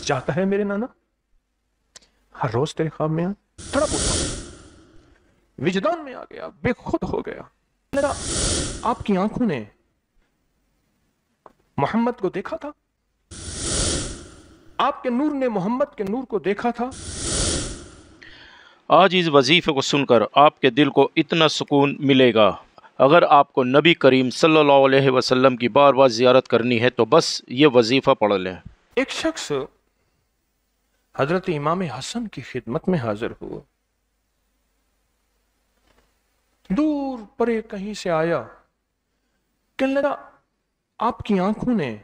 चाहता है मेरे नाना हर रोज तेरे ख्वाब में आए? तड़प उठा, विजदान में आ गया, बेखुद हो गया। मेरा आपकी आंखों ने मोहम्मद को देखा था, आपके नूर ने मोहम्मद के नूर को देखा था। آج اس وظیفے کو سن کر آپ کے دل کو اتنا سکون ملے گا۔ اگر آپ کو نبی کریم صلی اللہ علیہ وسلم کی بار بار زیارت کرنی ہے تو بس یہ وظیفہ پڑھ لیں۔ ایک شخص حضرت امام حسن کی خدمت میں حاضر ہوا، دور پرے کہیں سے آیا، کہنے لگا آپ کی آنکھوں نے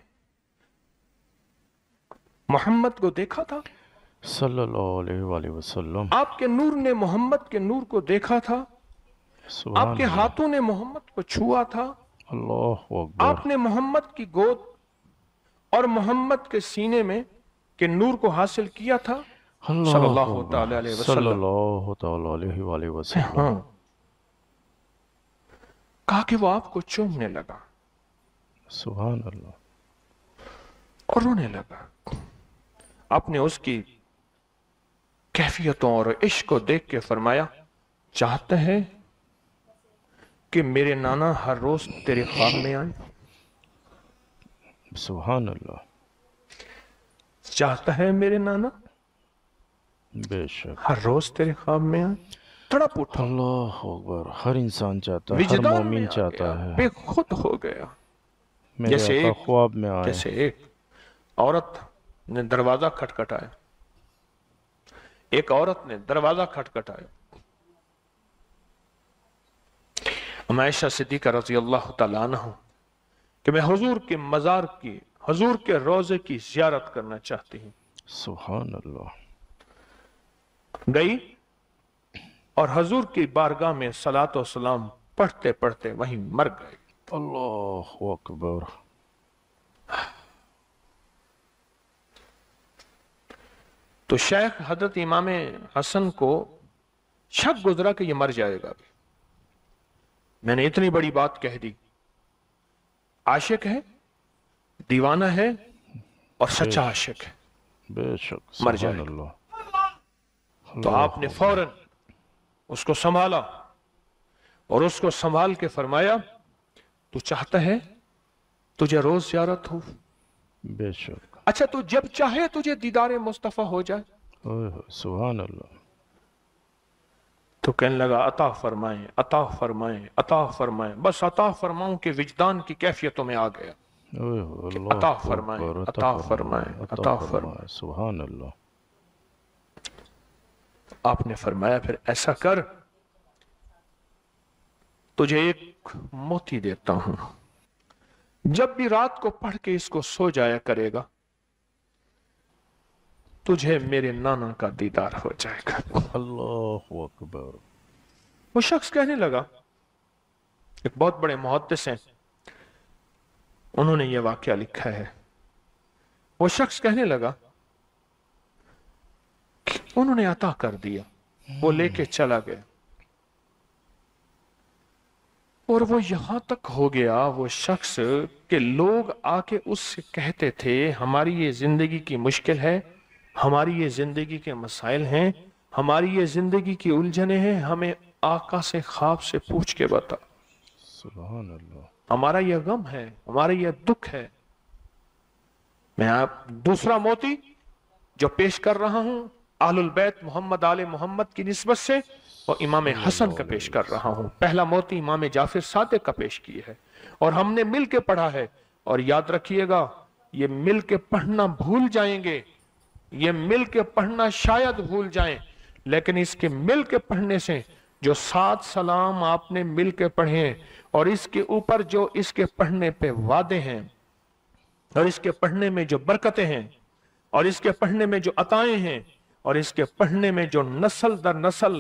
محمد کو دیکھا تھا، صلی اللہ علیہ وآلہ وسلم۔ آپ کے نور نے محمد کے نور کو دیکھا تھا، سبحان آپ کے اللہ، ہاتھوں نے محمد کو چھوا تھا، اللہ اکبر۔ آپ نے محمد کی گود اور محمد کے سینے میں کے نور کو حاصل کیا تھا صلی اللہ تعالی علیہ صلی وسلم۔ اللہ تعالی علیہ وآلہ وسلم۔ ہاں، کہا کہ وہ آپ کو چومنے لگا سبحان اللہ۔ اور رونے لگا۔ آپ نے اس کی کیفیتوں اور عشق کو دیکھ کے فرمایا، چاہتا ہے کہ میرے نانا ہر روز تیرے خواب میں آئے؟ سبحان اللہ، چاہتا ہے میرے نانا بے شک۔ ہر روز تیرے خواب میں آئے؟ تڑپ اٹھا، اللہ اکبر۔ ہر انسان چاہتا ہے، ہر وجدان میں مومن آ چاہتا گیا، ہے بے خود ہو گیا۔ میرے آقا خواب میں آئے۔ جیسے ایک عورت نے دروازہ کھٹکھٹایا، ایک عورت نے دروازہ کھٹکھٹایا، ام عائشہ صدیقہ رضی اللہ تعالیٰ عنہ کہ میں حضور کے مزار کی، حضور کے روضے کی زیارت کرنا چاہتی ہوں، سبحان اللہ۔ گئی اور حضور کی بارگاہ میں صلاۃ و سلام پڑھتے پڑھتے وہیں مر گئے۔ اللہ اکبر۔ تو شیخ حضرت امام حسن کو شک گزرا کہ یہ مر جائے گا۔ میں نے اتنی بڑی بات کہہ دی، عاشق ہے، دیوانہ ہے اور سچا عاشق ہے، بے شک، مر سبحان جائے گا۔ اللہ۔ تو آپ نے فوراً اس کو سنبھالا اور اس کو سنبھال کے فرمایا، تو چاہتا ہے تجھے روز زیارت ہو؟ بے شک، اچھا تو جب چاہے تجھے دیدار مصطفیٰ ہو جائے؟ سبحان اللہ۔ تو کہنے لگا عطا فرمائیں، عطا فرمائیں، عطا فرمائیں، بس عطا فرماؤں کہ وجدان کی کیفیتوں میں آ گیا۔ عطا فرمائیں، عطا فرمائیں، عطا فرمائیں۔ سبحان اللہ۔ آپ نے فرمایا پھر ایسا کر، تجھے ایک موتی دیتا ہوں، جب بھی رات کو پڑھ کے اس کو سو جایا کرے گا تجھے میرے نانا کا دیدار ہو جائے گا۔ اللہ اکبر۔ وہ شخص کہنے لگا، ایک بہت بڑے محدث ہیں، انہوں نے یہ واقعہ لکھا ہے، وہ شخص کہنے لگا کہ انہوں نے عطا کر دیا، وہ لے کے چلا گیا، اور وہ یہاں تک ہو گیا وہ شخص کہ لوگ آ کے اس سے کہتے تھے ہماری یہ زندگی کی مشکل ہے، ہماری یہ زندگی کے مسائل ہیں، ہماری یہ زندگی کی الجھنیں ہیں، ہمیں آقا سے خواب سے پوچھ کے بتا، سبحان اللہ۔ ہمارا یہ غم ہے، ہمارا یہ دکھ ہے۔ میں آپ دوسرا موتی جو پیش کر رہا ہوں اہل البیت محمد آل محمد کی نسبت سے، اور امام حسن کا پیش کر رہا ہوں۔ پہلا موتی امام جعفر صادق کا پیش کی ہے اور ہم نے مل کے پڑھا ہے، اور یاد رکھیے گا یہ مل کے پڑھنا بھول جائیں گے، یہ مل کے پڑھنا شاید بھول جائیں، لیکن اس کے مل کے پڑھنے سے جو 7 سلام آپ نے مل کے پڑھے ہیں، اور اس کے اوپر جو اس کے پڑھنے پہ وعدے ہیں، اور اس کے پڑھنے میں جو برکتیں ہیں، اور اس کے پڑھنے میں جو عطائیں ہیں، اور اس کے پڑھنے میں جو نسل در نسل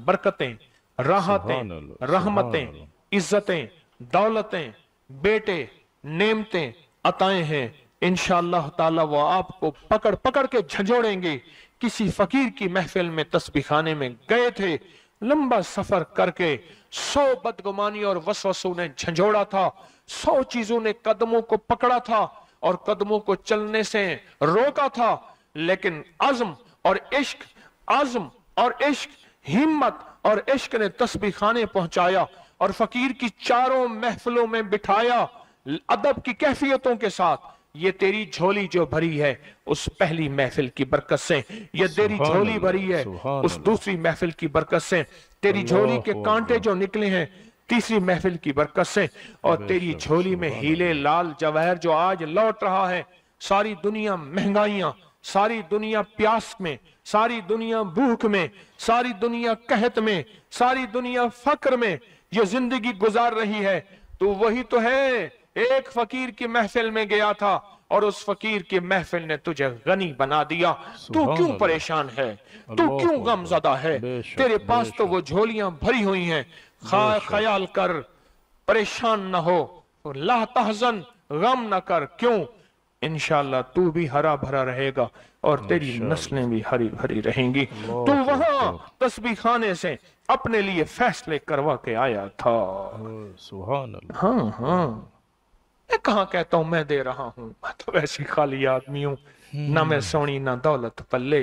برکتیں، راحتیں، رحمتیں، عزتیں، دولتیں، بیٹے، نعمتیں، عطائیں ہیں، انشاءاللہ تعالی وہ آپ کو پکڑ پکڑ کے جھنجھوڑیں گے۔ کسی فقیر کی محفل میں تسبیح خانے میں گئے تھے، لمبا سفر کر کے 100 بدگمانی اور وسوسوں نے جھنجھوڑا تھا، 100 چیزوں نے قدموں کو پکڑا تھا اور قدموں کو چلنے سے روکا تھا، लेकिन अज़्म और इश्क, अज़्म और इश्क, हिम्मत और इश्क ने तस्बीह खाने पहुंचाया और फकीर की चारों महफिलों में बिठाया अदब की कैफियतों के साथ। ये तेरी झोली जो भरी है उस पहली महफिल की बरकत से, ये तेरी झोली भरी है उस दूसरी महफिल की बरकत से, तेरी झोली के कांटे जो निकले हैं तीसरी महफिल की बरकत से, और तेरी झोली में हीरे लाल जवाहर जो आज लौट रहा है। सारी दुनिया महंगाइयां, सारी दुनिया प्यास में, सारी दुनिया भूख में, सारी दुनिया कहत में, सारी दुनिया फक्र में ये जिंदगी गुजार रही है। तो वही तो है, एक फकीर की महफिल में गया था और उस फकीर की महफिल ने तुझे गनी बना दिया। तू क्यों परेशान है, तू क्यों गमज़दा है? तेरे पास तो वो झोलियां भरी हुई हैं। ख्याल कर, परेशान न हो, ला तहज़न, गम न कर। क्यों? इंशाअल्लाह तू भी हरा भरा रहेगा और तेरी नस्लें भी हरी भरी रहेंगी। तू वहां तस्बीह खाने से अपने लिए फैसले करवा के आया था। सुभान अल्लाह। हाँ हाँ, मैं कहाँ कहता हूं मैं दे रहा हूं, मैं तो वैसी खाली आदमी हूं। ना मैं सोनी ना दौलत पल्ले,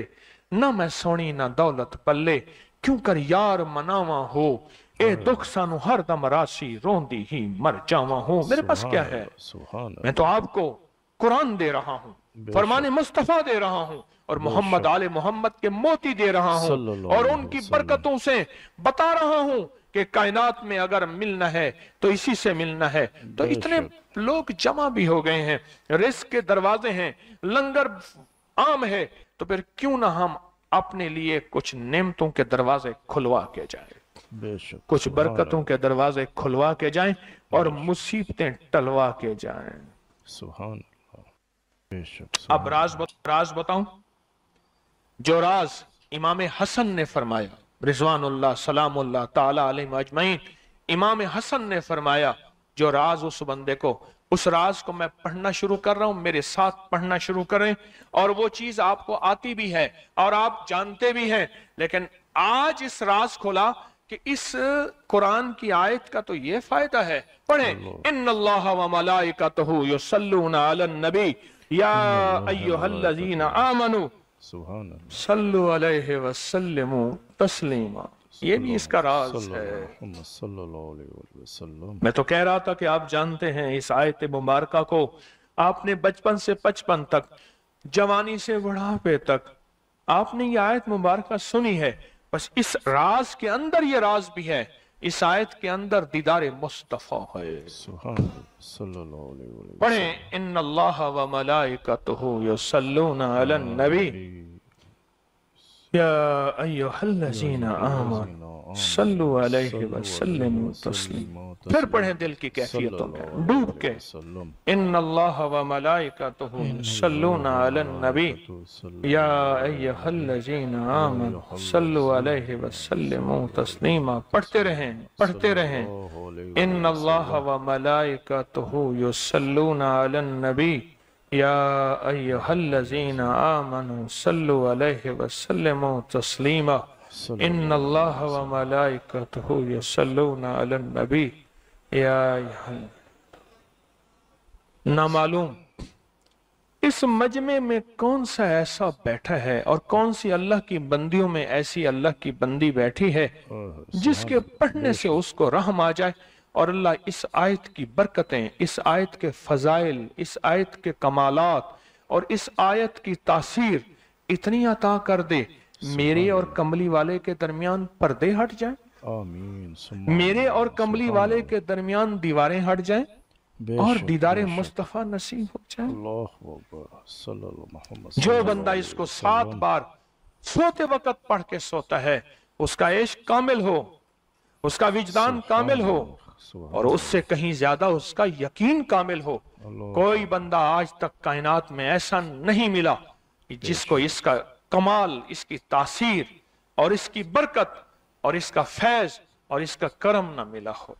ना मैं सोनी ना दौलत पल्ले, क्यों कर यार मनावा हो, ए दुख सानू हर दम राशि रोंदी ही मर जावा हो। मेरे पास क्या है? मैं तो आपको कुरान दे रहा हूँ, फरमाने मुस्तफा दे रहा हूँ और मोहम्मद आले मोहम्मद के मोती दे रहा हूँ और उनकी बरकतों से बता रहा हूँ कि कायनात में अगर मिलना है तो इसी से मिलना है। तो इतने लोग जमा भी हो गए हैं, रिस्क के दरवाजे हैं, लंगर आम है, तो फिर क्यों ना हम अपने लिए कुछ नेमतों के दरवाजे खुलवा के जाए, कुछ बरकतों के दरवाजे खुलवा के जाएं और मुसीबतें टलवा के जाएं। सुभान। अब राज बताऊं, जो राज इमाम हसन ने फरमाया, रिजवानुल्लाह सलामुल्लाह ताला अलैहि अजमईन, इमाम हसन ने फरमाया, जो राज उस बंदे को, उस राज को मैं पढ़ना शुरू कर रहा हूं, मेरे साथ पढ़ना शुरू करें। और वो चीज आपको आती भी है और आप जानते भी हैं, लेकिन आज इस राज खोला कि इस कुरान की आयत का तो ये फायदा है। पढ़ें, इन्नल्लाह व मलाइकतहु युसल्लूना अलन नबी या अय्युहल्लज़ीना आमनू सल्लु अलैहि वसल्लिमू तस्लीमा। ये भी इसका राज है। मैं तो कह रहा था कि आप जानते हैं इस आयत मुबारका को आपने बचपन से 55 तक, जवानी से बुढ़ापे तक आपने ये आयत मुबारका सुनी है। बस इस राज के अंदर ये राज भी है, इस आयत के अंदर दीदार मुस्तफा है। पढ़ें, इन्नल्लाह व मलाइकतहु युसल्लूना अलन नबी या अय्युहल्लज़ीना आमनू सल्लु अलैहि वसल्लिमू तस्लीमा। फिर पढ़ें दिल की कैफियतों में डूब के, इन्नल्लाह व मलाइकतहु युसल्लूना अलन नबी या अय्युहल्लज़ीना आमनू सल्लु अलैहि वसल्लिमू तस्लीमा। पढ़ते रहें, इन्नल्लाह व मलाइकतहु युसल्लूना अलन नबी या अय्युहल्लज़ीना आमनू सल्लु अलैहि वसल्लिमू तस्लीमा। इन्नल्लाह व मलाइकतहु युसल्लूना अलन नबी या ना मालूम इस मजमे में कौन सा ऐसा बैठा है और कौन सी अल्लाह की बंदियों में ऐसी अल्लाह की बंदी बैठी है जिसके पढ़ने से उसको रहम आ जाए और अल्लाह इस आयत की बरकतें, इस आयत के फजाइल, इस आयत के कमालात और इस आयत की तासीर इतनी अता कर दे, मेरे और कमली वाले के दरमियान पर्दे हट जाएं, मेरे और कमली वाले के दरमियान दीवारें हट जाएं और दीदारे मुस्तफा नसीब हो जाए। जो बंदा इसको 7 बार सोते वक्त पढ़ के सोता है उसका इश्क कामिल हो, उसका विजदान कामिल हो और उससे कहीं ज्यादा उसका यकीन कामिल हो। कोई बंदा आज तक कायनात में ऐसा नहीं मिला कि जिसको इसका कमाल, इसकी तासीर और इसकी बरकत और इसका फैज और इसका करम न मिला हो।